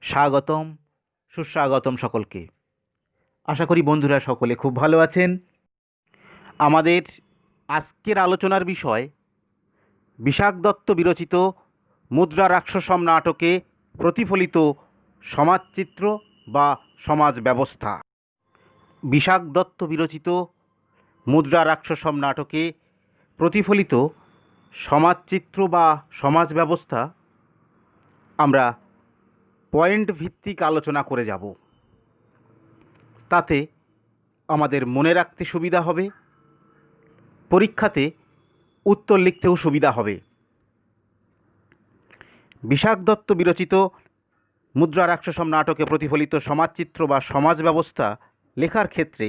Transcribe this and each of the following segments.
স্বাগতম, সুস্বাগতম সকলকে। আশা করি বন্ধুরা সকলে খুব ভালো আছেন। আমাদের আজকের আলোচনার বিষয় বিশাখ দত্ত বিরচিত মুদ্রা রাক্ষসম নাটকে প্রতিফলিত সমাজচিত্র বা সমাজ ব্যবস্থা। বিশাখ দত্ত বিরচিত মুদ্রা রাক্ষসম নাটকে প্রতিফলিত সমাজচিত্র বা সমাজ ব্যবস্থা আমরা পয়েন্ট ভিত্তিক আলোচনা করে যাব। তাতে আমাদের মনে রাখতে সুবিধা হবে, পরীক্ষাতে উত্তর লিখতেও সুবিধা হবে। বিশাখ দত্ত বিরচিত মুদ্রা রাক্ষসম নাটকে প্রতিফলিত সমাজচিত্র বা সমাজ ব্যবস্থা লেখার ক্ষেত্রে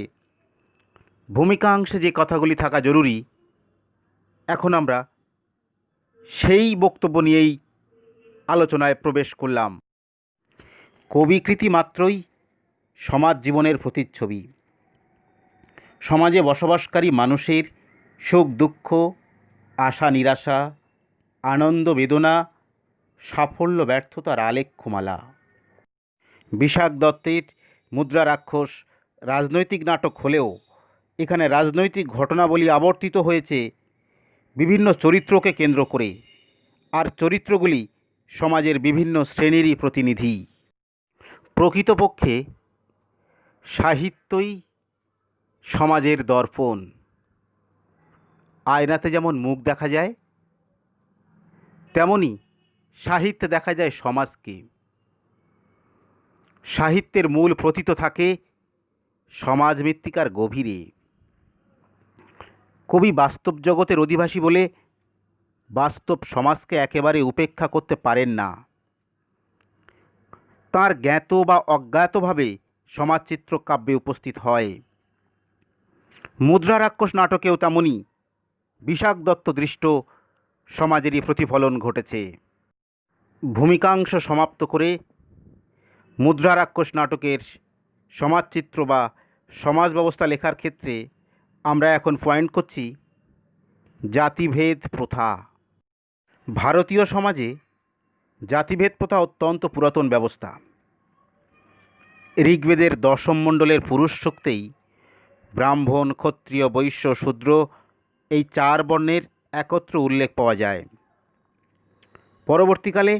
ভূমিকাংশে যে কথাগুলি থাকা জরুরি, এখন আমরা সেই বক্তব্য নিয়েই আলোচনায় প্রবেশ করলাম। কবিকৃতি মাত্রই সমাজ জীবনের প্রতিচ্ছবি। সমাজে বসবাসকারী মানুষের সুখ দুঃখ, আশা নিরাশা, আনন্দ বেদনা, সাফল্য ব্যর্থতার আলেখ্যমালা। বিশাখ দত্তের মুদ্রা রাক্ষস রাজনৈতিক নাটক হলেও এখানে রাজনৈতিক ঘটনাবলী আবর্তিত হয়েছে বিভিন্ন চরিত্রকে কেন্দ্র করে, আর চরিত্রগুলি সমাজের বিভিন্ন শ্রেণীরই প্রতিনিধি। প্রকৃতপক্ষে সাহিত্যই সমাজের দর্পণ। আয়নাতে যেমন মুখ দেখা যায়, তেমনি সাহিত্যে দেখা যায় সমাজকে। সাহিত্যের মূল প্রতীত থাকে সমাজ মৃত্তিকার গভীরে। কবি বাস্তব জগতের অধিবাসী বলে বাস্তব সমাজকে একেবারে উপেক্ষা করতে পারেন না। তাঁর জ্ঞাত বা অজ্ঞাতভাবে সমাজচিত্র কাব্যে উপস্থিত হয়। মুদ্রা রাক্ষস নাটকেও তেমনি বিশাখ দত্ত দৃষ্ট সমাজেরই প্রতিফলন ঘটেছে। ভূমিকাংশ সমাপ্ত করে মুদ্রা রাক্ষস নাটকের সমাজচিত্র বা সমাজ ব্যবস্থা লেখার ক্ষেত্রে আমরা এখন পয়েন্ট করছি জাতিভেদ প্রথা। ভারতীয় সমাজে জাতিভেদ প্রথা অত্যন্ত পুরাতন ব্যবস্থা। ঋগ্বেদের দশম মণ্ডলের পুরুষ সূক্তেই ব্রাহ্মণ, ক্ষত্রিয়, বৈশ্য, শূদ্র এই চার বর্ণের একত্র উল্লেখ পাওয়া যায়। পরবর্তীকালে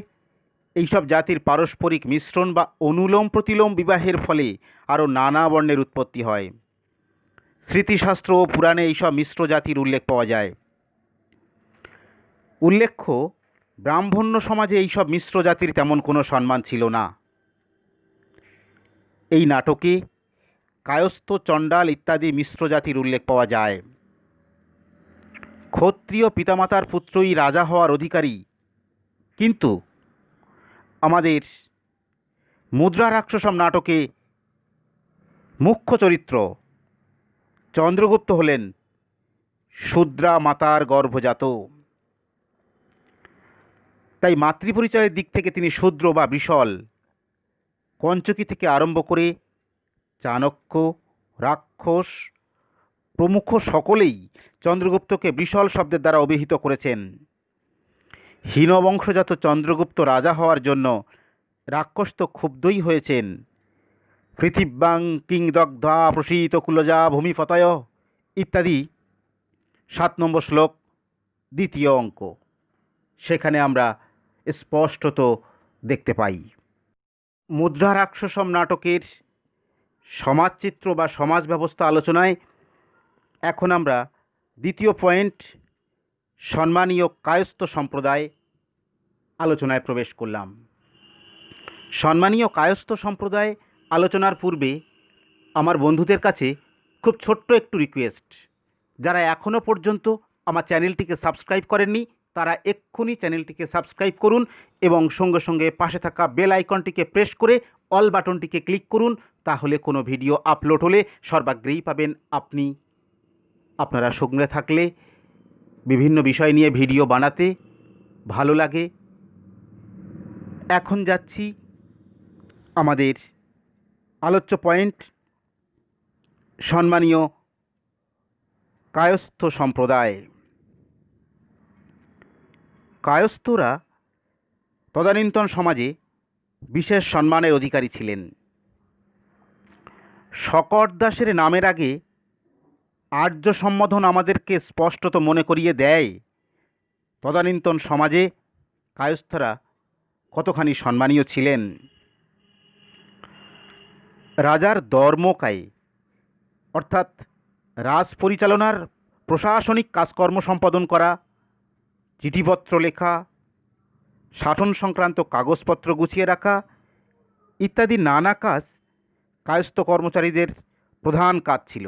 এইসব জাতির পারস্পরিক মিশ্রণ বা অনুলোম প্রতিলোম বিবাহের ফলে আরও নানা বর্ণের উৎপত্তি হয়। স্মৃতিশাস্ত্র ও পুরাণে এইসব মিশ্র জাতির উল্লেখ পাওয়া যায়। উল্লেখ্য, ব্রাহ্মণ্য সমাজে এইসব মিশ্র জাতির তেমন কোনো সম্মান ছিল না। এই নাটকে কায়স্থ, চণ্ডাল ইত্যাদি মিশ্র জাতির উল্লেখ পাওয়া যায়। ক্ষত্রিয় পিতামাতার পুত্রই রাজা হওয়ার অধিকারী, কিন্তু আমাদের মুদ্রা রাক্ষসম নাটকে মুখ্য চরিত্র চন্দ্রগুপ্ত হলেন শূদ্রা মাতার গর্ভজাত। তাই মাতৃপরিচয়ের দিক থেকে তিনি শূদ্র বা বিশল। কঞ্চকি থেকে আরম্ভ করে চাণক্য, রাক্ষস প্রমুখ সকলেই চন্দ্রগুপ্তকে বিশল শব্দের দ্বারা অভিহিত করেছেন। হীনবংশজাত চন্দ্রগুপ্ত রাজা হওয়ার জন্য রাক্ষস তো ক্ষুব্ধই হয়েছেন। পৃথিব্যাং কিং দগ্ধা প্রসীত কুলজা ভূমিপতয় ইত্যাদি 7 নম্বর শ্লোক, দ্বিতীয় অঙ্ক, সেখানে আমরা স্পষ্টত দেখতে পাই। মুদ্রা রাক্ষসম নাটকের সমাজচিত্র বা সমাজ ব্যবস্থা আলোচনায় এখন আমরা দ্বিতীয় পয়েন্ট সম্মানীয় কায়স্থ সম্প্রদায় আলোচনায় প্রবেশ করলাম। সম্মানীয় কায়স্থ সম্প্রদায় আলোচনার পূর্বে আমার বন্ধুদের কাছে খুব ছোট্ট একটু রিকোয়েস্ট, যারা এখনও পর্যন্ত আমার চ্যানেলটিকে সাবস্ক্রাইব করেননি তারা এক্ষুনি চ্যানেলটিকে সাবস্ক্রাইব করুন এবং সঙ্গে সঙ্গে পাশে থাকা বেল আইকনটিকে প্রেস করে অল বাটনটিকে ক্লিক করুন। তাহলে কোনো ভিডিও আপলোড হলে সর্বাগ্রেই পাবেন আপনি। আপনারা সঙ্গে থাকলে বিভিন্ন বিষয় নিয়ে ভিডিও বানাতে ভালো লাগে। এখন যাচ্ছি আমাদের আলোচ্য পয়েন্ট, সম্মানীয় কায়স্থ সম্প্রদায়। কায়স্থরা তদানীন্তন সমাজে বিশেষ সম্মানের অধিকারী ছিলেন। শকট দাসের নামের আগে আর্য সম্বোধন আমাদেরকে স্পষ্টত মনে করিয়ে দেয় তদানীন্তন সমাজে কায়স্থরা কতখানি সম্মানীয় ছিলেন। রাজার ধর্মকায় অর্থাৎ রাজ পরিচালনার প্রশাসনিক কাজকর্ম সম্পাদন করা, চিঠিপত্র লেখা, শাসন সংক্রান্ত কাগজপত্র গুছিয়ে রাখা ইত্যাদি নানা কাজ কায়স্থ কর্মচারীদের প্রধান কাজ ছিল।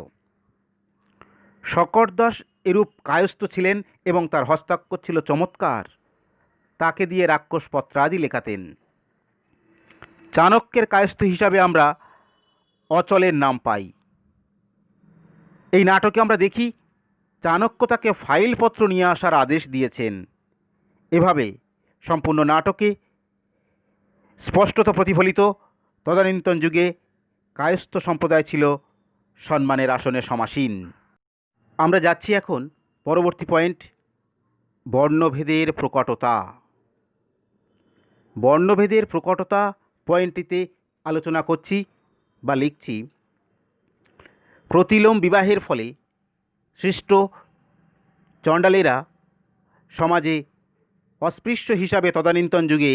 শকট দাস এরূপ কায়স্থ ছিলেন এবং তার হস্তাক্ষর ছিল চমৎকার। তাকে দিয়ে রাক্ষস পত্রাদি লেখাতেন। চাণক্যের কায়স্থ হিসাবে আমরা অচলের নাম পাই। এই নাটকে আমরা দেখি চাণক্য তাকে ফাইলপত্র নিয়ে আসার আদেশ দিয়েছেন। এভাবে সম্পূর্ণ নাটকে স্পষ্টত প্রতিফলিত তদানীন্তন যুগে কায়স্থ সম্প্রদায় ছিল সম্মানের আসনে সমাসীন। আমরা যাচ্ছি এখন পরবর্তী পয়েন্ট, বর্ণভেদের প্রকটতা। বর্ণভেদের প্রকটতা পয়েন্টটিতে আলোচনা করছি বা লিখছি, প্রতিলোম বিবাহের ফলে সৃষ্ট চণ্ডালেরা সমাজে অস্পৃশ্য হিসাবে তদানীন্তন যুগে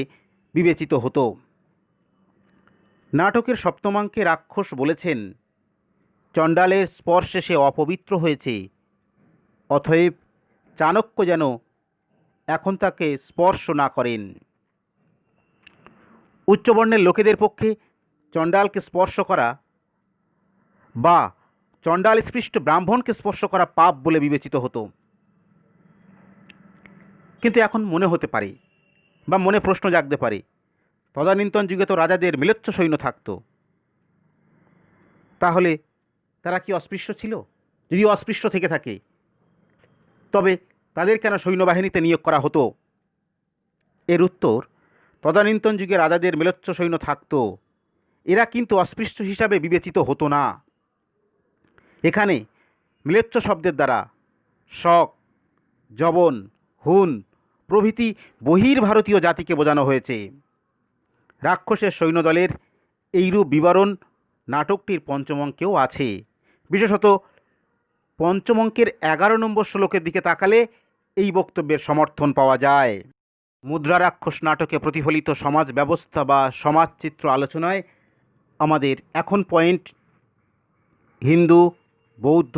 বিবেচিত হতো। নাটকের সপ্তমাঙ্কে রাক্ষস বলেছেন, চণ্ডালের স্পর্শে সে অপবিত্র হয়েছে, অতএব চাণক্য যেন এখন তাকে স্পর্শ না করেন। উচ্চবর্ণের লোকেদের পক্ষে চণ্ডালকে স্পর্শ করা বা চণ্ডাল স্পৃষ্ট ব্রাহ্মণকে স্পর্শ করা পাপ বলে বিবেচিত হতো। কিন্তু এখন মনে হতে পারে বা মনে প্রশ্ন জাগতে পারে, তদানীন্তন যুগে তো রাজাদের মিলেচ্ছ সৈন্য থাকত, তাহলে তারা কি অস্পৃশ্য ছিল? যদি অস্পৃশ্য থেকে থাকে তবে তাদের কেন সৈন্যবাহিনীতে নিয়োগ করা হতো? এর উত্তর, তদানীন্তন যুগে রাজাদের মিলেচ্ছ সৈন্য থাকত, এরা কিন্তু অস্পৃশ্য হিসাবে বিবেচিত হতো না। এখানে মিলেচ্ছ শব্দের দ্বারা শক, যবন, হুন প্রভৃতি বহির্ভারতীয় জাতিকে বোঝানো হয়েছে। রাক্ষসের সৈন্যদলের এইরূপ বিবরণ নাটকটির পঞ্চম অঙ্কেও আছে। বিশেষত পঞ্চম অঙ্কের 11 নম্বর শ্লোকের দিকে তাকালে এই বক্তব্যের সমর্থন পাওয়া যায়। মুদ্রা রাক্ষস নাটকে প্রতিফলিত সমাজ ব্যবস্থা বা সমাজচিত্র আলোচনায় আমাদের এখন পয়েন্ট, হিন্দু, বৌদ্ধ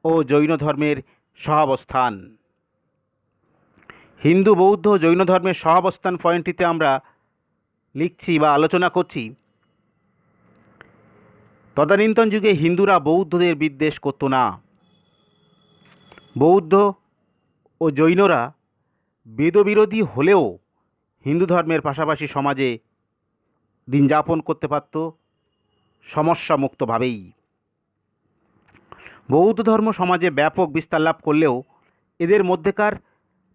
ও জৈন ধর্মের সহাবস্থান। হিন্দু, বৌদ্ধ ও জৈন ধর্মের সহাবস্থান পয়েন্টটিতে আমরা লিখছি বা আলোচনা করছি, তদানীন্তন যুগে হিন্দুরা বৌদ্ধদের বিদ্বেষ করত না। বৌদ্ধ ও জৈনরা বেদবিরোধী হলেও হিন্দু ধর্মের পাশাপাশি সমাজে দিন যাপন করতে পারত সমস্যামুক্তভাবেই। বৌদ্ধ ধর্ম সমাজে ব্যাপক বিস্তার লাভ করলেও এদের মধ্যেকার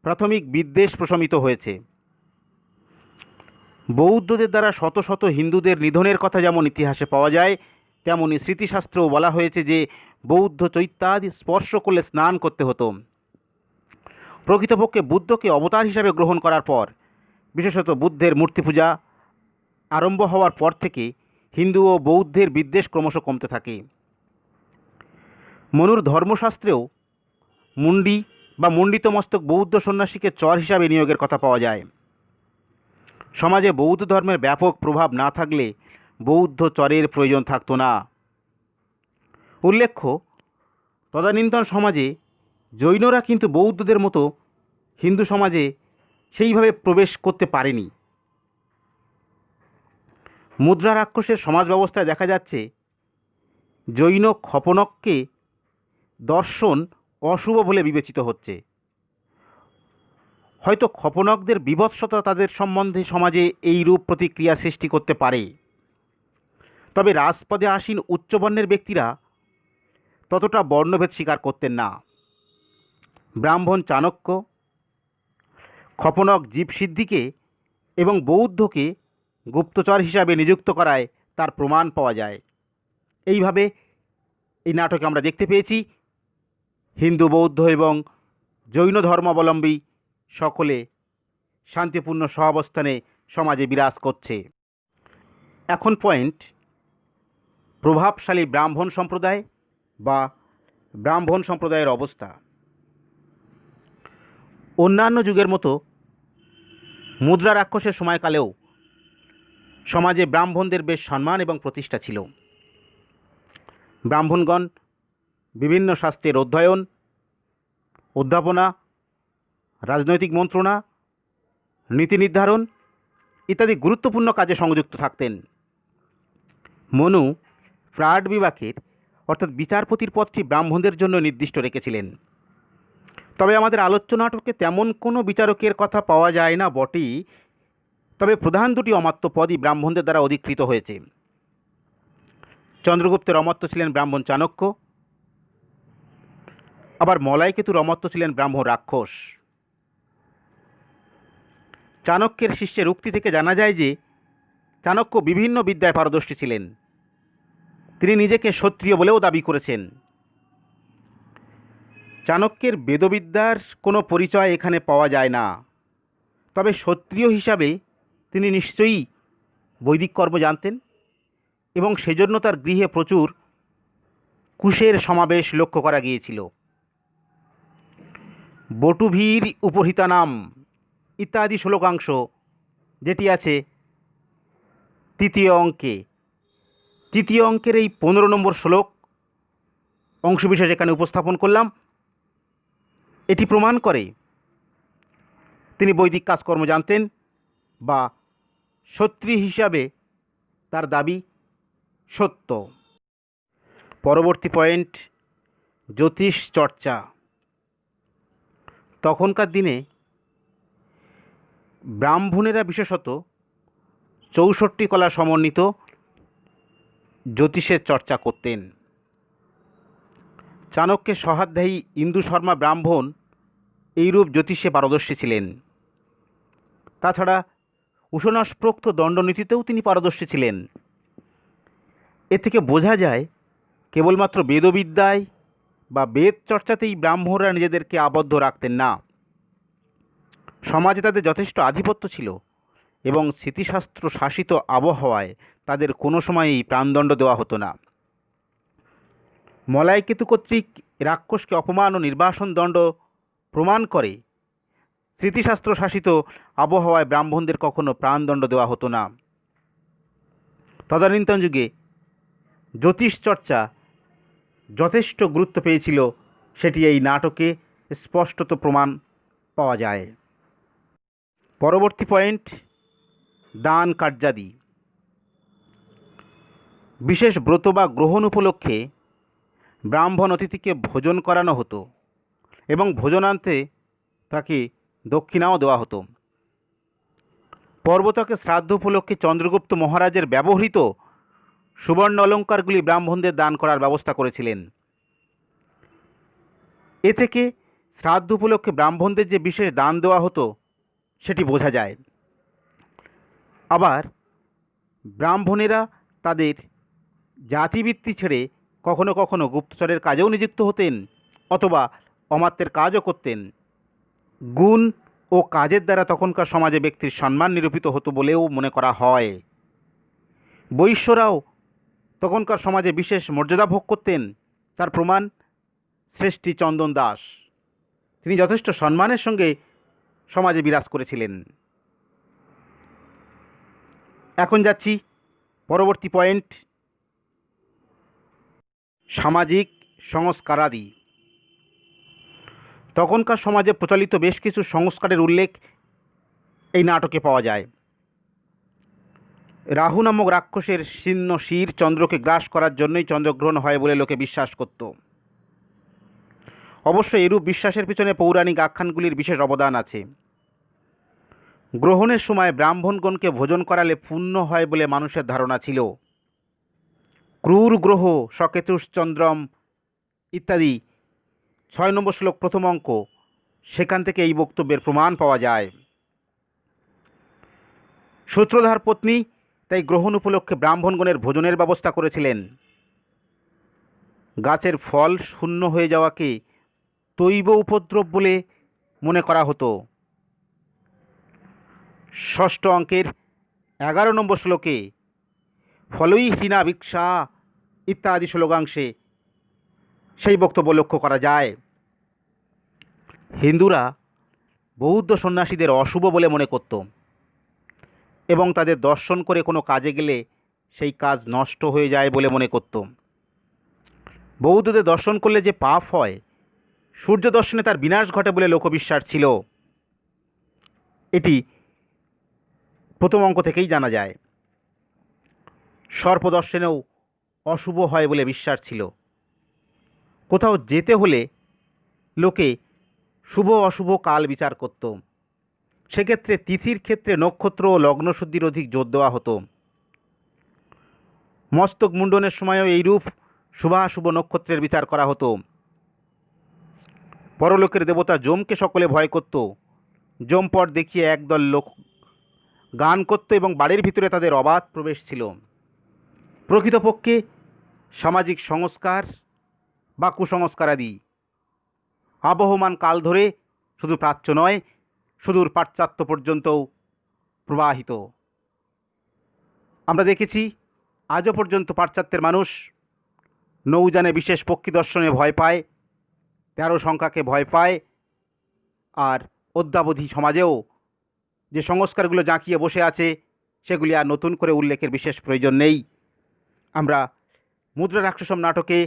প্রাথমিক বিদ্বেষ প্রশমিত হয়েছে। বৌদ্ধদের দ্বারা শত শত হিন্দুদের নিধনের কথা যেমন ইতিহাসে পাওয়া যায়, তেমনি স্মৃতিশাস্ত্রেও বলা হয়েছে যে বৌদ্ধ চৈত্যাদি স্পর্শ করলে স্নান করতে হতো। প্রকৃতপক্ষে বুদ্ধকে অবতার হিসাবে গ্রহণ করার পর, বিশেষত বুদ্ধের মূর্তি পূজা আরম্ভ হওয়ার পর থেকে হিন্দু ও বৌদ্ধের বিদ্বেষ ক্রমশ কমতে থাকে। মনুর ধর্মশাস্ত্রেও মুন্ডি বা মুন্ডিত মস্তক বৌদ্ধ সন্ন্যাসীকে চর হিসাবে নিয়োগের কথা পাওয়া যায়। সমাজে বৌদ্ধ ধর্মের ব্যাপক প্রভাব না থাকলে বৌদ্ধ চরের প্রয়োজন থাকত না। উল্লেখ্য, তদানীন্তন সমাজে জৈনরা কিন্তু বৌদ্ধদের মতো হিন্দু সমাজে সেইভাবে প্রবেশ করতে পারেনি। মুদ্রা রাক্ষসের সমাজ ব্যবস্থায় দেখা যাচ্ছে জৈন খপনককে দর্শন অশুভ বলে বিবেচিত হচ্ছে। হয়তো খপনকদের বিভৎসতা তাদের সম্বন্ধে সমাজে এই রূপ প্রতিক্রিয়া সৃষ্টি করতে পারে, তবে রাজপদে আসীন উচ্চবর্ণের ব্যক্তিরা ততটা বর্ণভেদ স্বীকার করতেন না। ব্রাহ্মণ চাণক্য খপনক জীবসিদ্ধিকে এবং বৌদ্ধকে গুপ্তচর হিসাবে নিযুক্ত করায় তার প্রমাণ পাওয়া যায়। এইভাবে এই নাটকে আমরা দেখতে পেয়েছি হিন্দু, বৌদ্ধ এবং জৈন ধর্মাবলম্বী সকলে শান্তিপূর্ণ সহাবস্থানে সমাজে বিরাজ করছে। এখন পয়েন্ট প্রভাবশালী ব্রাহ্মণ সম্প্রদায় বা ব্রাহ্মণ সম্প্রদায়ের অবস্থা। অন্যান্য যুগের মতো মুদ্রা রাক্ষসের সময়কালেও সমাজে ব্রাহ্মণদের বেশ সম্মান এবং প্রতিষ্ঠা ছিল। ব্রাহ্মণগণ বিভিন্ন শাস্ত্রের অধ্যয়ন, অধ্যাপনা, রাজনৈতিক মন্ত্রণা, নীতি নির্ধারণ ইত্যাদি গুরুত্বপূর্ণ কাজে সংযুক্ত থাকতেন। মনু ফ্রাড বিভাগের অর্থাৎ বিচারপতির পদটি ব্রাহ্মণদের জন্য নির্দিষ্ট রেখেছিলেন। তবে আমাদের আলোচ্য নাটকে তেমন কোনো বিচারকের কথা পাওয়া যায় না বটেই, তবে প্রধান দুটি অমাত্য পদই ব্রাহ্মণদের দ্বারা অধিকৃত হয়েছে। চন্দ্রগুপ্তের অমাত্য ছিলেন ব্রাহ্মণ চাণক্য, আবার মলয়কেতুর অমাত্য ছিলেন ব্রাহ্মণ রাক্ষস। চাণক্যের শিষ্যের উক্তি থেকে জানা যায় যে চাণক্য বিভিন্ন বিদ্যায় পারদর্শী ছিলেন। তিনি নিজেকে ক্ষত্রিয় বলেও দাবি করেছেন। চাণক্যের বেদবিদ্যার কোনো পরিচয় এখানে পাওয়া যায় না, তবে ক্ষত্রিয় হিসাবে তিনি নিশ্চয়ই বৈদিক কর্ম জানতেন এবং সেজন্য তার গৃহে প্রচুর কুশের সমাবেশ লক্ষ্য করা গিয়েছিল। বটুভীর উপহিতানাম ইত্যাদি শ্লোকাংশ যেটি আছে তৃতীয় অঙ্কের এই 15 নম্বর শ্লোক অংশবিশেষ এখানে উপস্থাপন করলাম। এটি প্রমাণ করে তিনি বৈদিক কাজকর্ম জানতেন বা ক্ষত্রিয় হিসাবে তার দাবি সত্য। পরবর্তী পয়েন্ট জ্যোতিষ চর্চা। তখনকার দিনে ব্রাহ্মণেরা বিশেষত 64 কলা সমন্বিত জ্যোতিষের চর্চা করতেন। চাণক্যের সহাধ্যায়ী ইন্দু শর্মা ব্রাহ্মণ এইরূপ জ্যোতিষে পারদর্শী ছিলেন। তাছাড়া উশনাসপ্রোক্ত দণ্ডনীতিতেও তিনি পারদর্শী ছিলেন। এ থেকে বোঝা যায় কেবলমাত্র বেদবিদ্যায় বা বেদ চর্চাতেই ব্রাহ্মণরা নিজেদেরকে আবদ্ধ রাখতেন না, সমাজে তাদের যথেষ্ট আধিপত্য ছিল এবং স্মৃতিশাস্ত্র শাসিত আবহাওয়ায় তাদের কোনো সময়ই প্রাণদণ্ড দেওয়া হতো না। মলয়কেতু কর্তৃক রাক্ষসকে অপমান ও নির্বাসন দণ্ড প্রমাণ করে স্মৃতিশাস্ত্র শাসিত আবহাওয়ায় ব্রাহ্মণদের কখনো প্রাণদণ্ড দেওয়া হতো না। তদানীন্তন যুগে জ্যোতিষ চর্চা যথেষ্ট গুরুত্ব পেয়েছিল, সেটি এই নাটকে স্পষ্টত প্রমাণ পাওয়া যায়। পরবর্তী পয়েন্ট দান কার্যাদি। বিশেষ ব্রত বা গ্রহণ উপলক্ষে ব্রাহ্মণ অতিথিকে ভোজন করানো হতো এবং ভোজনান্তে তাকে দক্ষিণাও দেওয়া হতো। পর্বতকে শ্রাদ্ধ উপলক্ষে চন্দ্রগুপ্ত মহারাজের ব্যবহৃত সুবর্ণ অলঙ্কারগুলি ব্রাহ্মণদের দান করার ব্যবস্থা করেছিলেন। এ থেকে শ্রাদ্ধ উপলক্ষে ব্রাহ্মণদের যে বিশেষ দান দেওয়া হতো সেটি বোঝা যায়। আবার ব্রাহ্মণেরা তাদের জাতিবৃত্তি ছেড়ে কখনো কখনো গুপ্তচরের কাজেও নিযুক্ত হতেন অথবা অমাত্যের কাজও করতেন। গুণ ও কাজের দ্বারা তখনকার সমাজে ব্যক্তির সম্মান নিরূপিত হতো বলেও মনে করা হয়। বৈশ্যরাও তখনকার সমাজে বিশেষ মর্যাদা ভোগ করতেন। তার প্রমাণ শ্রেষ্ঠী চন্দন দাস, তিনি যথেষ্ট সম্মানের সঙ্গে সমাজে বিরাজ করেছিলেন। এখন যাচ্ছি পরবর্তী পয়েন্ট সামাজিক সংস্কারাদি। তখনকার সমাজে প্রচলিত বেশ কিছু সংস্কারের উল্লেখ এই নাটকে পাওয়া যায়। রাহু নামক রাক্ষসের শীর্ণ শির চন্দ্রকে গ্রাস করার জন্যই চন্দ্রগ্রহণ হয় বলে লোকে বিশ্বাস করত। অবশ্য এরূপ বিশ্বাসের পিছনে পৌরাণিক আখ্যানগুলির বিশেষ অবদান আছে। গ্রহণের সময় ব্রাহ্মণগণকে ভোজন করালে পুণ্য হয় বলে মানুষের ধারণা ছিল। ক্রূর গ্রহ সকেতুশ্চন্দ্রম ইত্যাদি 6 নম্বর শ্লোক প্রথম অঙ্ক, সেখান থেকে এই বক্তব্যের প্রমাণ পাওয়া যায়। সূত্রধার পত্নী তাই গ্রহণ উপলক্ষে ব্রাহ্মণগণের ভোজনের ব্যবস্থা করেছিলেন। গাছের ফল শূন্য হয়ে যাওয়াকে তৈব উপদ্রব বলে মনে করা হতো। 6ষ্ঠ অঙ্কের 11 নম্বর শ্লোকে ফলই হীনা ভিক্ষা ইত্যাদি শ্লোকাংশে সেই বক্তব্য লক্ষ্য করা যায়। হিন্দুরা বৌদ্ধ সন্ন্যাসীদের অশুভ বলে মনে করত এবং তাদের দর্শন করে কোনো কাজে গেলে সেই কাজ নষ্ট হয়ে যায় বলে মনে করত। বৌদ্ধদের দর্শন করলে যে পাপ হয়, সূর্য দর্শনে তার বিনাশ ঘটে বলে লোকবিশ্বাস ছিল। এটি প্রথম অঙ্ক থেকেই জানা যায়। সর্প দর্শনেও অশুভ হয় বলে বিশ্বাস ছিল। কোথাও যেতে হলে লোকে শুভ অশুভ কাল বিচার করত। সেক্ষেত্রে তিথির ক্ষেত্রে নক্ষত্র ও লগ্নশুদ্ধির অধিক জোর দেওয়া হতো। মস্তক মুণ্ডনের সময়ও এইরূপ শুভাশুভ নক্ষত্রের বিচার করা হতো। পরলোকের দেবতা যমকে সকলে ভয় করত। যমপট দেখিয়ে একদল লোক গান করত এবং বাড়ির ভিতরে তাদের অবাধ প্রবেশ ছিল। প্রকৃতপক্ষে সামাজিক সংস্কার বা কুসংস্কার আদি আবহমান কাল ধরে শুধু প্রাচ্য নয়, সুদূর পাশ্চাত্য পর্যন্তও প্রবাহিত। আমরা দেখেছি আজও পর্যন্ত পাশ্চাত্যের মানুষ নৌযানে বিশেষ পক্ষী দর্শনে ভয় পায়, 13 সংখ্যাকে ভয় পায়। আর অদ্যাবধি সমাজেও যে সংস্কারগুলো জাঁকিয়ে বসে আছে সেগুলি আর নতুন করে উল্লেখের বিশেষ প্রয়োজন নেই। আমরা মুদ্রা রাক্ষসম নাটকে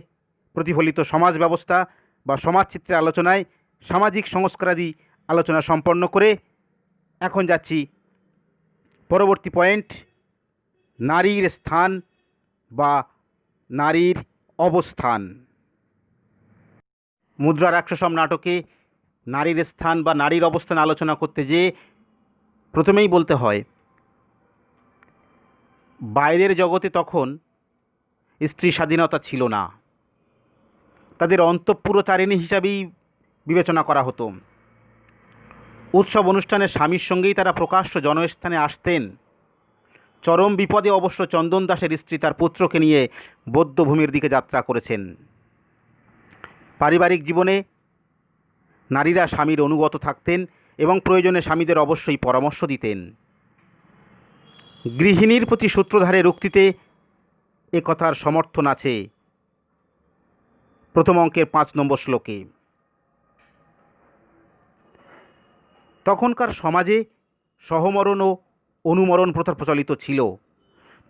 প্রতিফলিত সমাজ ব্যবস্থা বা সমাজচিত্রের আলোচনায় সামাজিক সংস্কারাদি আলোচনা সম্পন্ন করে এখন যাচ্ছি পরবর্তী পয়েন্ট, নারীর স্থান বা নারীর অবস্থান। মুদ্রা রাক্ষসম নাটকে নারীর স্থান বা নারীর অবস্থান আলোচনা করতে যেয়ে প্রথমেই বলতে হয়, বাইরের জগতে তখন স্ত্রী স্বাধীনতা ছিল না। তাদের অন্তঃপুরচারিণী হিসাবেই বিবেচনা করা হতো। উৎসব অনুষ্ঠানে স্বামীর সঙ্গেই তারা প্রকাশ্য জনস্থানে আসতেন। চরম বিপদে অবশ্য চন্দন দাসের স্ত্রী তার পুত্রকে নিয়ে বৌদ্ধভূমির দিকে যাত্রা করেছেন। পারিবারিক জীবনে নারীরা স্বামীর অনুগত থাকতেন এবং প্রয়োজনে স্বামীদের অবশ্যই পরামর্শ দিতেন। গৃহিণীর প্রতি সূত্রধারের উক্তিতে এ কথার সমর্থন আছে প্রথম অঙ্কের 5 নম্বর শ্লোকে। তখনকার সমাজে সহমরণ ও অনুমরণ প্রথা প্রচলিত ছিল।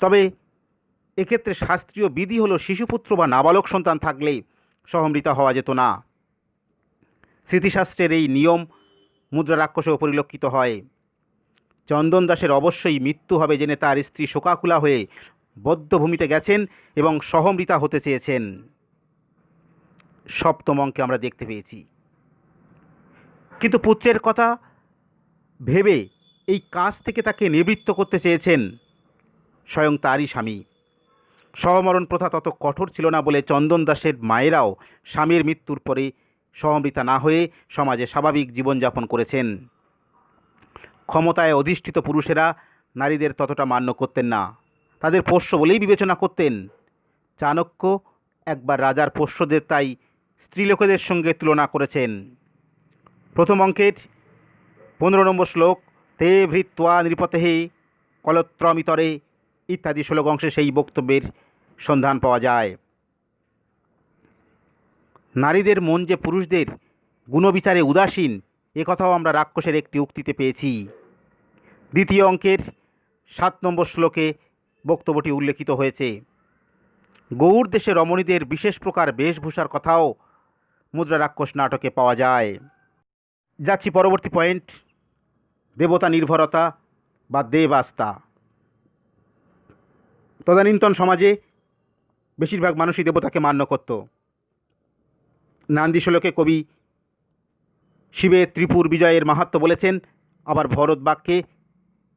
তবে এক্ষেত্রে শাস্ত্রীয় বিধি হলো শিশুপুত্র বা নাবালক সন্তান থাকলে সহমৃতা হওয়া যেত না। স্মৃতিশাস্ত্রের এই নিয়ম মুদ্রা রাক্ষসেও পরিলক্ষিত হয়। চন্দন দাসের অবশ্যই মৃত্যু হবে জেনে তার স্ত্রী শোকাকুলা হয়ে বদ্ধভূমিতে গেছেন এবং সহমৃতা হতে চেয়েছেন। সপ্তম অঙ্কে আমরা দেখতে পেয়েছি। কিন্তু পুত্রের কথা ভেবে এই কাজ থেকে তাকে নিবৃত্ত করতে চেয়েছেন স্বয়ং তারই স্বামী। সহমরণ প্রথা তত কঠোর ছিল না বলে চন্দন দাসের মায়েরাও স্বামীর মৃত্যুর পরে সহমৃতা না হয়ে সমাজে স্বাভাবিক জীবনযাপন করেছেন। ক্ষমতায় অধিষ্ঠিত পুরুষেরা নারীদের ততটা মান্য করতেন না, তাদের পোষ্য বলেই বিবেচনা করতেন। চাণক্য একবার রাজার পোষ্যদের তাই স্ত্রীলোকেদের সঙ্গে তুলনা করেছেন। প্রথম অঙ্কের 15 নম্বর শ্লোক, তে ভৃত্বা নৃপতেহে কলত্রমিতরে ইত্যাদি শ্লোক অংশে সেই বক্তব্যের সন্ধান পাওয়া যায়। নারীদের মন যে পুরুষদের গুণবিচারে উদাসীন এ কথাও আমরা রাক্ষসের একটি উক্তিতে পেয়েছি। দ্বিতীয় অঙ্কের 7 নম্বর শ্লোকে বক্তব্যটি উল্লেখিত হয়েছে। গৌড় দেশে রমণীদের বিশেষ প্রকার বেশভূষার কথাও মুদ্রা রাক্ষস নাটকে পাওয়া যায়। যাচ্ছি পরবর্তী পয়েন্ট, দেবতা নির্ভরতা বা দেব আস্থা। তদানীন্তন সমাজে বেশিরভাগ মানুষই দেবতাকে মান্য করত। নান্দি শ্লোকে কবি শিবের ত্রিপুর বিজয়ের মাহাত্ম্য বলেছেন, আবার ভরত বাক্যে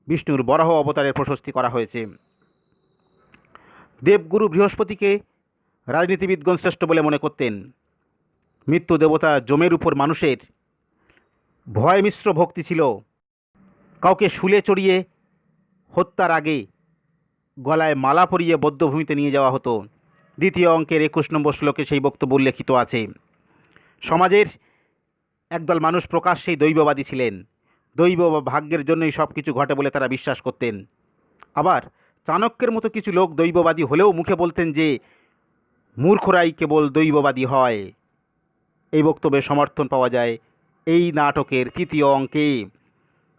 বিষ্ণুর বরাহ অবতারের প্রশস্তি করা হয়েছে। দেবগুরু বৃহস্পতিকে রাজনীতিবিদগণ শ্রেষ্ঠ বলে মনে করতেন। মৃত্যু দেবতা যমের উপর মানুষের ভয় মিশ্র ভক্তি ছিল। কাউকে শুলে চড়িয়ে হত্যার আগে গলায় মালা পরিয়ে বদ্ধভূমিতে নিয়ে যাওয়া হতো। দ্বিতীয় অঙ্কের 21 নম্বর শ্লোকে সেই বক্তব্য উল্লেখিত আছে। সমাজের একদল মানুষ প্রকাশ্যেই দৈববাদী ছিলেন। দৈব বা ভাগ্যের জন্যই সব কিছু ঘটে বলে তারা বিশ্বাস করতেন। আবার চাণক্যের মতো কিছু লোক দৈববাদী হলেও মুখে বলতেন যে মূর্খরাই কেবল দৈববাদী হয়। এই বক্তব্যের সমর্থন পাওয়া যায় এই নাটকের তৃতীয় অঙ্কে।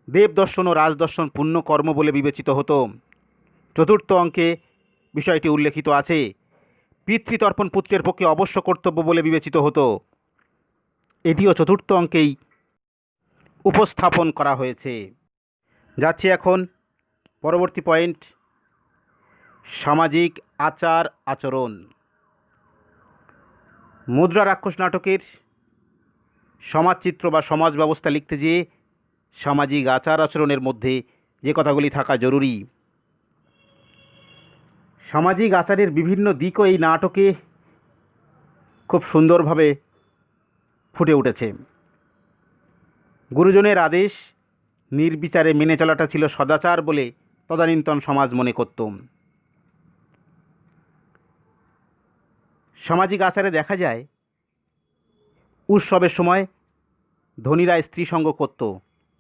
দেবদর্শন ও রাজদর্শন পুণ্য কর্ম বলে বিবেচিত হতো। চতুর্থ অঙ্কে বিষয়টি উল্লেখিত আছে। পিতৃতর্পণ পুত্রের পক্ষে অবশ্য কর্তব্য বলে বিবেচিত হতো। এটিও চতুর্থ অঙ্কেই উপস্থাপন করা হয়েছে। যাচ্ছি এখন পরবর্তী পয়েন্ট, সামাজিক আচার আচরণ। মুদ্রা রাক্ষস নাটকের সমাজচিত্র বা সমাজ ব্যবস্থা লিখতে যেয়ে সামাজিক আচার আচরণের মধ্যে যে কথাগুলি থাকা জরুরি। সামাজিক আচারের বিভিন্ন দিকও এই নাটকে খুব সুন্দরভাবে ফুটে উঠেছে। গুরুজনের আদেশ নির্বিচারে মেনে চলাটা ছিল সদাচার বলে তদানীন্তন সমাজ মনে করত। সামাজিক আচারে দেখা যায় উৎসবের সময় ধনীরা স্ত্রী সঙ্গ করত,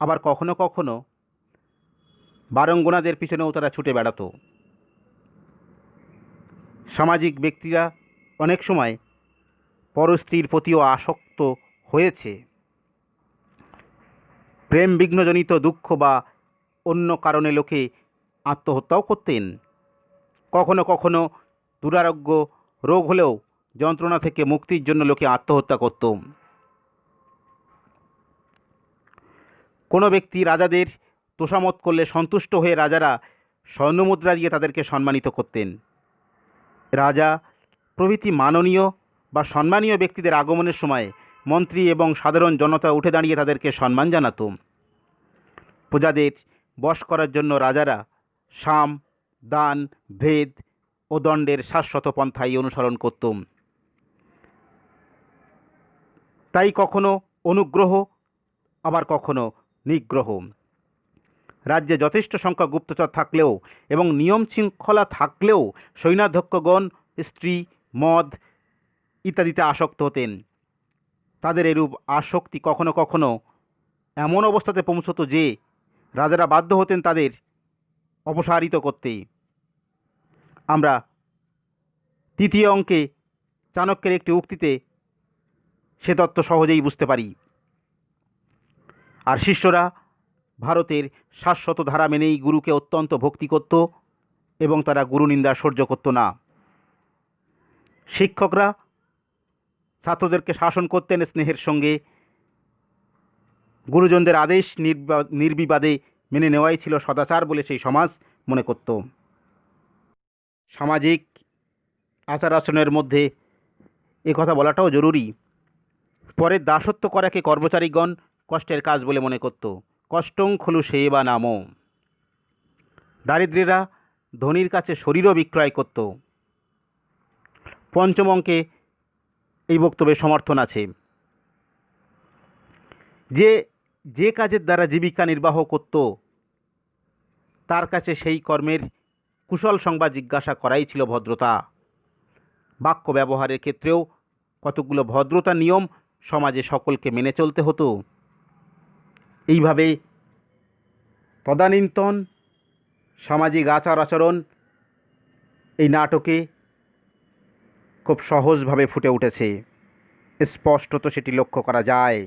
আবার কখনো কখনো বারঙ্গনাদের পিছনেও তারা ছুটে বেড়াতো। সামাজিক ব্যক্তিরা অনেক সময় পরস্ত্রীর প্রতিও আসক্ত হয়েছে। প্রেম বিঘ্নজনিত দুঃখ বা অন্য কারণে লোকে আত্মহত্যাও করতেন। কখনো কখনো দুরারোগ্য রোগ হলেও যন্ত্রণা থেকে মুক্তির জন্য লোকে আত্মহত্যা করত। কোনো ব্যক্তি রাজাদের তোষামত করলে সন্তুষ্ট হয়ে রাজারা স্বর্ণমুদ্রা দিয়ে তাদেরকে সম্মানিত করতেন। রাজা প্রভৃতি মাননীয় বা সম্মানীয় ব্যক্তিদের আগমনের সময় মন্ত্রী এবং সাধারণ জনতা উঠে দাঁড়িয়ে তাদেরকে সম্মান জানাত। প্রজাদের বশ করার জন্য রাজারা সাম, দান, ভেদ ও দণ্ডের শাশ্বত পন্থাই অনুসরণ করত। তাই কখনো অনুগ্রহ, আবার কখনো নিগ্রহ। রাজ্যে যথেষ্ট সংখ্যক গুপ্তচর থাকলেও এবং নিয়ম শৃঙ্খলা থাকলেও সৈন্যাধ্যক্ষগণ স্ত্রী, মদ ইত্যাদিতে আসক্ত হতেন। তাদের এরূপ আসক্তি কখনো কখনো এমন অবস্থাতে পৌঁছত যে রাজারা বাধ্য হতেন তাদের অপসারিত করতে। আমরা তৃতীয় অঙ্কে চাণক্যের একটি উক্তিতে সে তত্ত্ব সহজেই বুঝতে পারি। আর শিষ্যরা ভারতের শাশ্বত ধারা মেনেই গুরুকে অত্যন্ত ভক্তি করত এবং তারা গুরুনিন্দা সহ্য করত না। শিক্ষকরা ছাত্রদেরকে শাসন করতেন স্নেহের সঙ্গে। গুরুজনদের আদেশ নির্বিবাদে মেনে নেওয়াই ছিল সদাচার বলে সেই সমাজ মনে করত। সামাজিক আচার আচরণের মধ্যে এ কথা বলাটাও জরুরি। পরের দাসত্ব করাকে কর্মচারীগণ কষ্টের কাজ বলে মনে করত। কষ্টং খলু সেবা নামো। দারিদ্রেরা ধনীর কাছে শরীরও বিক্রয় করত। পঞ্চম অঙ্কে এই বক্তব্যের সমর্থন আছে। যে কাজের দ্বারা জীবিকা নির্বাহ করত তার কাছে সেই কর্মের কুশল সংবাদ জিজ্ঞাসা করাই ছিল ভদ্রতা। বাক্য ব্যবহারের ক্ষেত্রেও কতগুলো ভদ্রতা নিয়ম সমাজে সকলকে মেনে চলতে হতো। এইভাবে তদানীন্তন সামাজিক আচার আচরণ এই নাটকে খুব সহজভাবে ফুটে উঠেছে, স্পষ্টত সেটি লক্ষ্য করা যায়।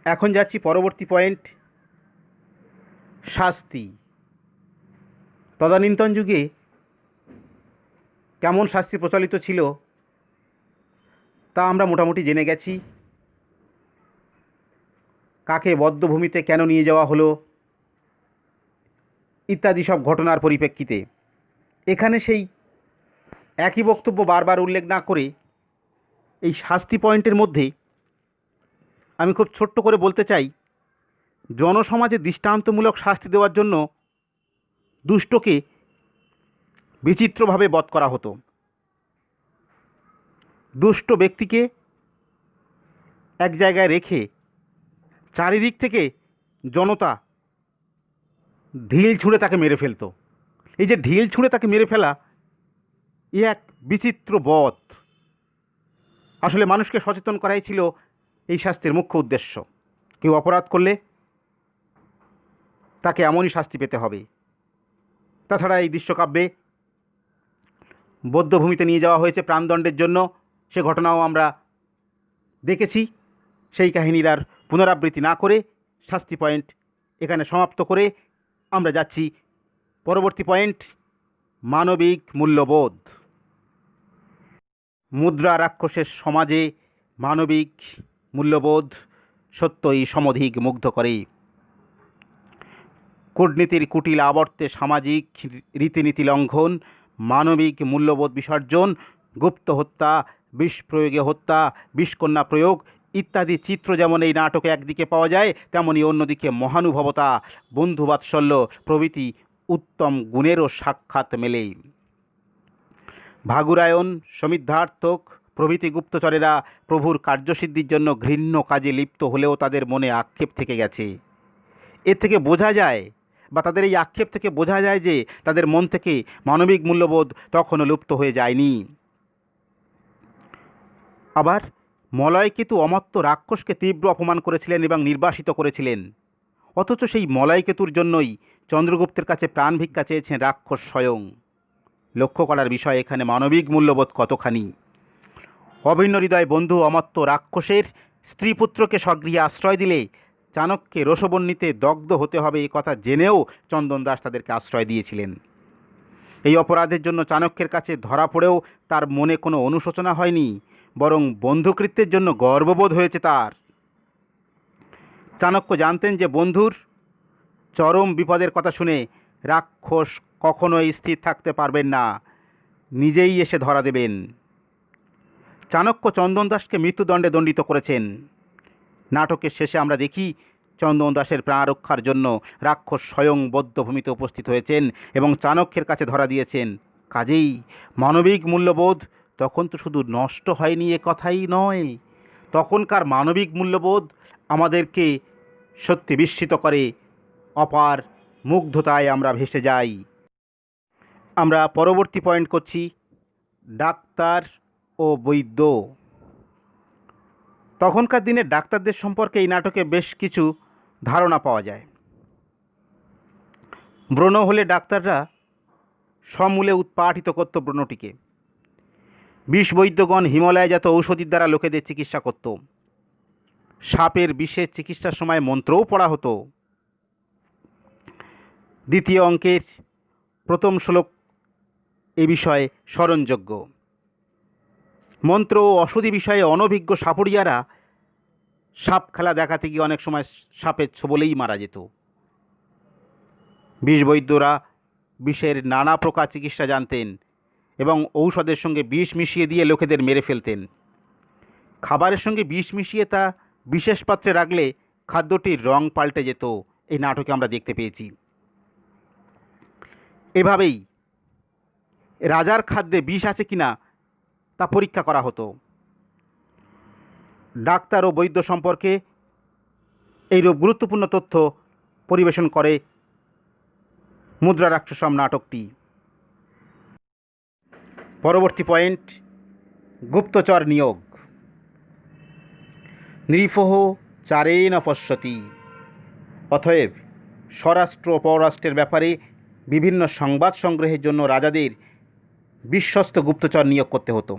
এখন যাচ্ছি পরবর্তী পয়েন্ট, শাস্তি। তদানীন্তন যুগে কেমন শাস্তি প্রচলিত ছিল তা আমরা মোটামুটি জেনে গেছি। কাকে বদ্ধভূমিতে কেন নিয়ে যাওয়া হলো ইত্যাদি সব ঘটনার পরিপ্রেক্ষিতে এখানে সেই একই বক্তব্য বারবার উল্লেখ না করে এই শাস্তি পয়েন্টের মধ্যে আমি খুব ছোট্ট করে বলতে চাই, জনসমাজে দৃষ্টান্তমূলক শাস্তি দেওয়ার জন্য দুষ্টকে বিচিত্রভাবে বধ করা হতো। দুষ্ট ব্যক্তিকে এক জায়গায় রেখে চারিদিক থেকে জনতা ঢিল ছুঁড়ে তাকে মেরে ফেলত। এই যে ঢিল ছুঁড়ে তাকে মেরে ফেলা, এ এক বিচিত্র বধ। আসলে মানুষকে সচেতন করাই ছিল এই শাস্তির মুখ্য উদ্দেশ্য। কেউ অপরাধ করলে তাকে এমনই শাস্তি পেতে হবে। তাছাড়া এই দৃশ্যকাব্যে বৌদ্ধভূমিতে নিয়ে যাওয়া হয়েছে প্রাণদণ্ডের জন্য, সে ঘটনাও আমরা দেখেছি। সেই কাহিনীর আর পুনরাবৃত্তি না করে শাস্তি পয়েন্ট এখানে সমাপ্ত করে আমরা যাচ্ছি পরবর্তী পয়েন্ট, মানবিক মূল্যবোধ। মুদ্রা রাক্ষসের সমাজে মানবিক মূল্যবোধ সত্যই সমধিক মুগ্ধ করে। কূটনীতির কুটিল আবর্তে সামাজিক রীতিনীতি লঙ্ঘন, মানবিক মূল্যবোধ বিসর্জন, গুপ্ত হত্যা, বিষ প্রয়োগে হত্যা, বিষকন্যা প্রয়োগ ইত্যাদি চিত্র যেমন এই নাটকে একদিকে পাওয়া যায়, তেমনি অন্যদিকে মহানুভবতা, বন্ধুবাৎসল্য প্রভৃতি উত্তম গুণেরও সাক্ষাৎ মেলে। ভাগুরায়ণ, সমিদ্ধার্থক প্রভৃতি গুপ্তচরেরা প্রভুর কার্যসিদ্ধির জন্য ঘৃণ্য কাজে লিপ্ত হলেও তাদের মনে আক্ষেপ থেকে গেছে। এর থেকে বোঝা যায়, বা তাদের এই আক্ষেপ থেকে বোঝা যায় যে তাদের মন থেকে মানবিক মূল্যবোধ তখনও লুপ্ত হয়ে যায়নি। আবার মলয়কেতু অমর্ত্য রাক্ষসকে তীব্র অপমান করেছিলেন এবং নির্বাসিত করেছিলেন, অথচ সেই মলয়কেতুর জন্যই চন্দ্রগুপ্তের কাছে প্রাণ ভিক্ষা চেয়েছেন রাক্ষস স্বয়ং। লক্ষ্য করার বিষয় এখানে মানবিক মূল্যবোধ কতখানি। অভিন্ন হৃদয় বন্ধু অমর্ত্য রাক্ষসের স্ত্রীপুত্রকে স্বগৃহে আশ্রয় দিলে চাণক্যে রসবন্যিতে দগ্ধ হতে হবে এ কথা জেনেও চন্দন দাস তাদেরকে আশ্রয় দিয়েছিলেন। এই অপরাধের জন্য চাণক্যের কাছে ধরা পড়েও তার মনে কোনো অনুশোচনা হয়নি, বরং বন্ধুকৃত্যের জন্য গর্ববোধ হয়েছে তার। চাণক্য জানতেন যে বন্ধুর চরম বিপদের কথা শুনে রাক্ষস কখনোই স্থির থাকতে পারবেন না, নিজেই এসে ধরা দেবেন। চাণক্য চন্দন দাসকে মৃত্যুদণ্ডে দণ্ডিত করেছেন। নাটকের শেষে আমরা দেখি চন্দন দাসের প্রাণ রক্ষার জন্য রাক্ষস স্বয়ং বদ্ধভূমিতে উপস্থিত হয়েছেন এবং চাণক্যের কাছে ধরা দিয়েছেন। কাজেই মানবিক মূল্যবোধ তখন তো শুধু নষ্ট হয়নি এ কথাই নয়, তখনকার মানবিক মূল্যবোধ আমাদেরকে সত্যি বিস্মিত করে, অপার মুগ্ধতায় আমরা ভেসে যাই। আমরা পরবর্তী পয়েন্ট করছি ডাক্তার ও বৈদ্য। তখনকার দিনে ডাক্তারদের সম্পর্কে এই নাটকে বেশ কিছু ধারণা পাওয়া যায়। ব্রণ হলে ডাক্তাররা সমূলে উৎপাটিত করত ব্রণটিকে। বিষ বৈদ্যগণ হিমালয়জাত ঔষধির দ্বারা লোকেদের চিকিৎসা করত। সাপের বিষের চিকিৎসার সময় মন্ত্রও পড়া হতো। দ্বিতীয় অঙ্কের প্রথম শ্লোক এ বিষয়ে স্মরণযোগ্য। মন্ত্র ও ওষুধি বিষয়ে অনভিজ্ঞ সাপুড়িয়ারা সাপ খেলা দেখাতে গিয়ে অনেক সময় সাপের ছোবলেই মারা যেত। বিষ বৈদ্যরা বিষের নানা প্রকার চিকিৎসা জানতেন এবং ঔষধের সঙ্গে বিষ মিশিয়ে দিয়ে লোকেদের মেরে ফেলতেন। খাবারের সঙ্গে বিষ মিশিয়ে তা বিশেষ পাত্রে রাখলে খাদ্যটির রং পাল্টে যেত, এই নাটকে আমরা দেখতে পেয়েছি। এভাবেই রাজার খাদ্যে বিষ আছে কিনা তা পরীক্ষা করা হতো। ডাক্তার ও বৈদ্য সম্পর্কে এইরূপ গুরুত্বপূর্ণ তথ্য পরিবেশন করে মুদ্রা রাক্ষসম নাটকটি। পরবর্তী পয়েন্ট, গুপ্তচর নিয়োগ। নৃপহ চারেণ পশ্যতি। অতএব স্বরাষ্ট্র ও পররাষ্ট্রের ব্যাপারে বিভিন্ন সংবাদ সংগ্রহের জন্য রাজাদের বিশ্বস্ত গুপ্তচর নিয়োগ করতে হতো।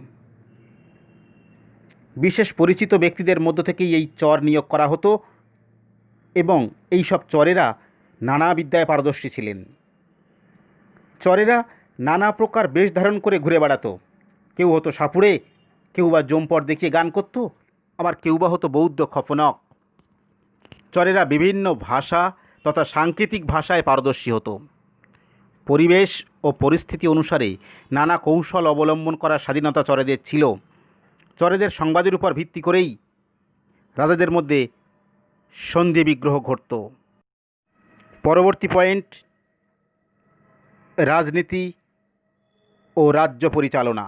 বিশেষ পরিচিত ব্যক্তিদের মধ্য থেকেই এই চর নিয়োগ করা হতো এবং এই সব চরেরা নানা বিদ্যায় পারদর্শী ছিলেন। চরেরা নানা প্রকার বেশ ধারণ করে ঘুরে বেড়াতো। কেউ হতো সাপুড়ে, কেউ বা জমপট দেখিয়ে গান করত, আবার কেউ বা হতো বৌদ্ধ খপনক। চরেরা বিভিন্ন ভাষা তথা সাংকেতিক ভাষায় পারদর্শী হতো। পরিবেশ ও পরিস্থিতি অনুসারে নানা কৌশল অবলম্বন করার স্বাধীনতা চরেদের ছিল। চরেদের সংবাদের উপর ভিত্তি করেই রাজাদের মধ্যে সন্ধি বিগ্রহ ঘটত। পরবর্তী পয়েন্ট, রাজনীতি ও রাজ্য পরিচালনা।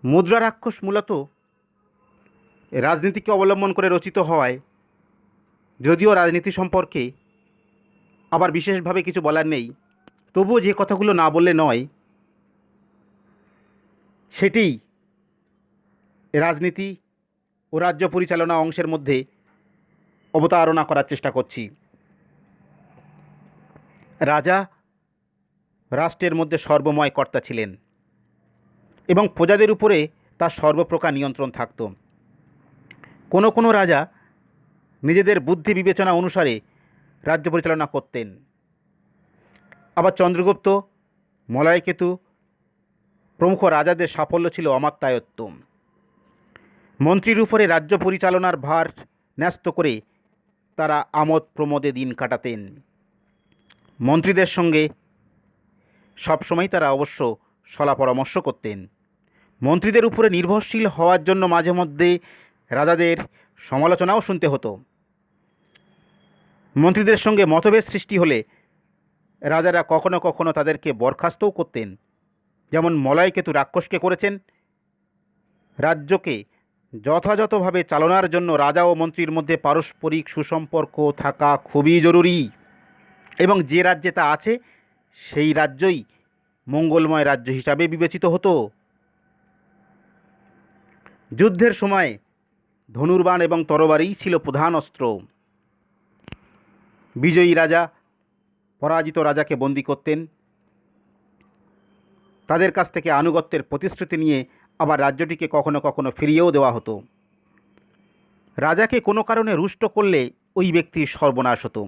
মুদ্রা রাক্ষস মূলত রাজনীতিকে অবলম্বন করে রচিত হওয়ায় যদিও রাজনীতি সম্পর্কে আবার বিশেষভাবে কিছু বলার নেই, তবুও যে কথাগুলো না বললে নয় সেটিই রাজনীতি ও রাজ্য পরিচালনা অংশের মধ্যে অবতারণা করার চেষ্টা করছি। রাজা রাষ্ট্রের মধ্যে সর্বময় কর্তা ছিলেন এবং প্রজাদের উপরে তার সর্বপ্রকার নিয়ন্ত্রণ থাকত। কোনো কোনো রাজা নিজেদের বুদ্ধি বিবেচনা অনুসারে রাজ্য পরিচালনা করতেন। আবার চন্দ্রগুপ্ত, মলয়কেতু প্রমুখ রাজাদের সাফল্য ছিল অমাত্যায়ত্ত। মন্ত্রীর উপরে রাজ্য পরিচালনার ভার ন্যস্ত করে তারা আমোদ প্রমোদে দিন কাটাতেন। মন্ত্রীদের সঙ্গে সবসময় তারা অবশ্য সলা পরামর্শ করতেন। মন্ত্রীদের উপরে নির্ভরশীল হওয়ার জন্য মাঝে মধ্যে রাজাদের সমালোচনাও শুনতে হতো। মন্ত্রীদের সঙ্গে মতভেদ সৃষ্টি হলে রাজারা কখনো কখনো তাদেরকে বরখাস্তও করতেন, যেমন মলয়কেতু রাক্ষসকে করেছেন। রাজ্যকে যথাযথভাবে চালনার জন্য রাজা ও মন্ত্রীর মধ্যে পারস্পরিক সুসম্পর্ক থাকা খুবই জরুরি, এবং যে রাজ্যে তা আছে সেই রাজ্যই মঙ্গলময় রাজ্য হিসাবে বিবেচিত হতো। যুদ্ধের সময় ধনুর্বাণ এবং তরবারিই ছিল প্রধান অস্ত্র। বিজয়ী রাজা পরাজিত রাজাকে বন্দী করতেন, তাদের কাছ থেকে আনুগত্যের প্রতিশ্রুতি নিয়ে আবার রাজ্যটিকে কখনো কখনো ফিরিয়েও দেওয়া হতো। রাজাকে কোনো কারণে রুষ্ট করলে ওই ব্যক্তির সর্বনাশ হতো,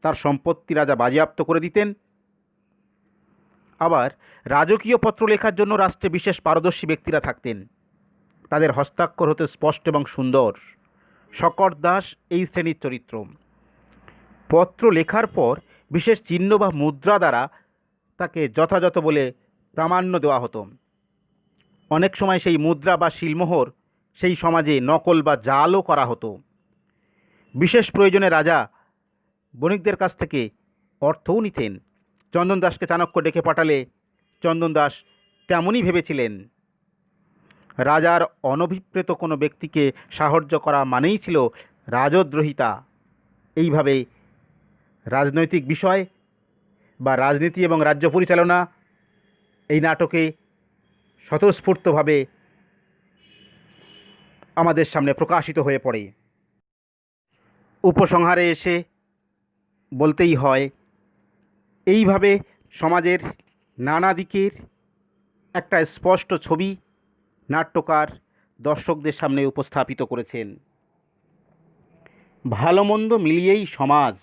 তার সম্পত্তি রাজা বাজেয়াপ্ত করে দিতেন। আবার রাজকীয় পত্র লেখার জন্য রাষ্ট্রে বিশেষ পারদর্শী ব্যক্তিরা থাকতেন, তাদের হস্তাক্ষর হতো স্পষ্ট এবং সুন্দর। শকট দাস এই শ্রেণীর চরিত্র। পত্র লেখার পর বিশেষ চিহ্ন বা মুদ্রা দ্বারা তাকে যথাযথ বলে প্রামাণ্য দেওয়া হতো। অনেক সময় সেই মুদ্রা বা শিলমোহর সেই সমাজে নকল বা জালও করা হতো। বিশেষ প্রয়োজনে রাজা বণিকদের কাছ থেকে অর্থও নিতেন। চন্দন দাসকে চাণক্য ডেকে পাঠালে চন্দন দাস তেমনই ভেবেছিলেন। রাজার অনভিপ্রেত কোনো ব্যক্তিকে সাহায্য করা মানেই ছিল রাজদ্রোহিতা। এইভাবে রাজনৈতিক বিষয় বা রাজনীতি এবং রাজ্য পরিচালনা এই নাটকে স্বতঃস্ফূর্তভাবে আমাদের সামনে প্রকাশিত হয়ে পড়ে। উপসংহারে এসে বলতেই হয়, এইভাবে সমাজের নানা দিকের একটা স্পষ্ট ছবি নাট্যকার দর্শকদের সামনে উপস্থাপিত করেছেন। ভালো মন্দ মিলিয়েই সমাজ,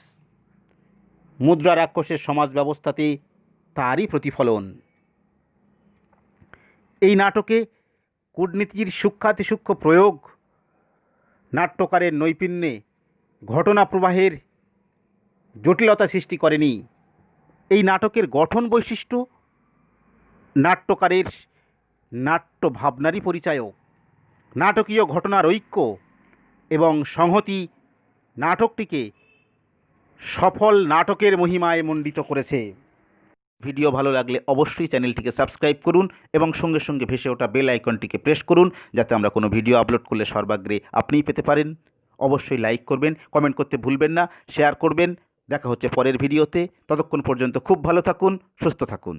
মুদ্রা রাক্ষসের সমাজ ব্যবস্থাতে তারই প্রতিফলন। এই নাটকে কূটনীতির সূক্ষ্মাতিসূক্ষ্ম প্রয়োগ নাট্যকারের নৈপুণ্যে ঘটনা প্রবাহের জটিলতা সৃষ্টি করেনি। এই নাটকের গঠন বৈশিষ্ট্য নাট্যকারের নাট্য ভাবনারই পরিচায়ক। নাটকীয় ঘটনার ঐক্য এবং সংহতি নাটকটিকে সফল নাটকের মহিমায় মণ্ডিত করেছে। ভিডিও ভালো লাগলে অবশ্যই চ্যানেলটিকে সাবস্ক্রাইব করুন এবং সঙ্গে সঙ্গে ভেসে ওঠা বেল আইকনটিকে প্রেস করুন, যাতে আমরা কোনো ভিডিও আপলোড করলে সর্বাগ্রে আপনিই পেতে পারেন। অবশ্যই লাইক করবেন, কমেন্ট করতে ভুলবেন না, শেয়ার করবেন। দেখা হচ্ছে পরের ভিডিওতে। ততক্ষণ পর্যন্ত খুব ভালো থাকুন, সুস্থ থাকুন।